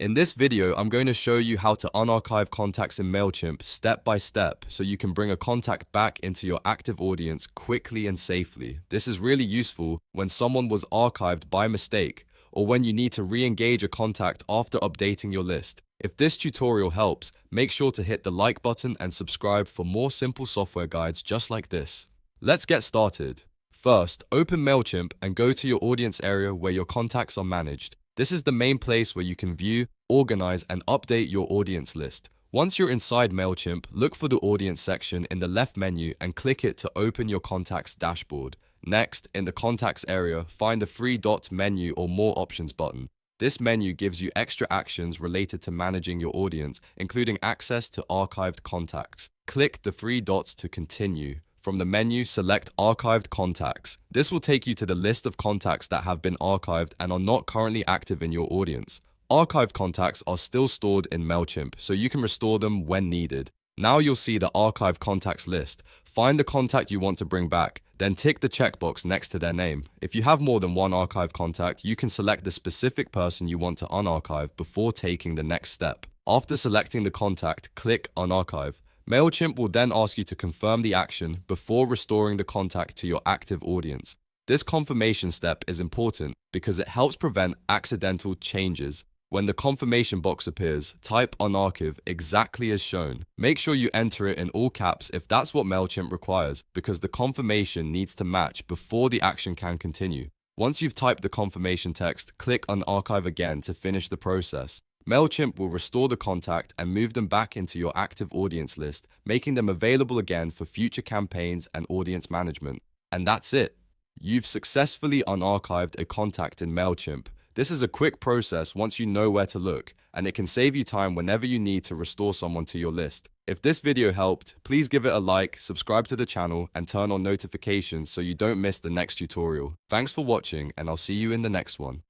In this video, I'm going to show you how to unarchive contacts in Mailchimp step by step so you can bring a contact back into your active audience quickly and safely. This is really useful when someone was archived by mistake or when you need to re-engage a contact after updating your list. If this tutorial helps, make sure to hit the like button and subscribe for more simple software guides just like this. Let's get started. First, open Mailchimp and go to your audience area where your contacts are managed. This is the main place where you can view, organize, and update your audience list. Once you're inside Mailchimp, look for the audience section in the left menu and click it to open your contacts dashboard. Next, in the contacts area, find the three dot menu or more options button. This menu gives you extra actions related to managing your audience, including access to archived contacts. Click the three dots to continue. From the menu, select Archived Contacts. This will take you to the list of contacts that have been archived and are not currently active in your audience. Archived contacts are still stored in Mailchimp, so you can restore them when needed. Now you'll see the Archived Contacts list. Find the contact you want to bring back, then tick the checkbox next to their name. If you have more than one archived contact, you can select the specific person you want to unarchive before taking the next step. After selecting the contact, click Unarchive. Mailchimp will then ask you to confirm the action before restoring the contact to your active audience. This confirmation step is important because it helps prevent accidental changes. When the confirmation box appears, type unarchive exactly as shown. Make sure you enter it in all caps if that's what Mailchimp requires, because the confirmation needs to match before the action can continue. Once you've typed the confirmation text, click unarchive again to finish the process. Mailchimp will restore the contact and move them back into your active audience list, making them available again for future campaigns and audience management. And that's it. You've successfully unarchived a contact in Mailchimp. This is a quick process once you know where to look, and it can save you time whenever you need to restore someone to your list. If this video helped, please give it a like, subscribe to the channel, and turn on notifications so you don't miss the next tutorial. Thanks for watching, and I'll see you in the next one.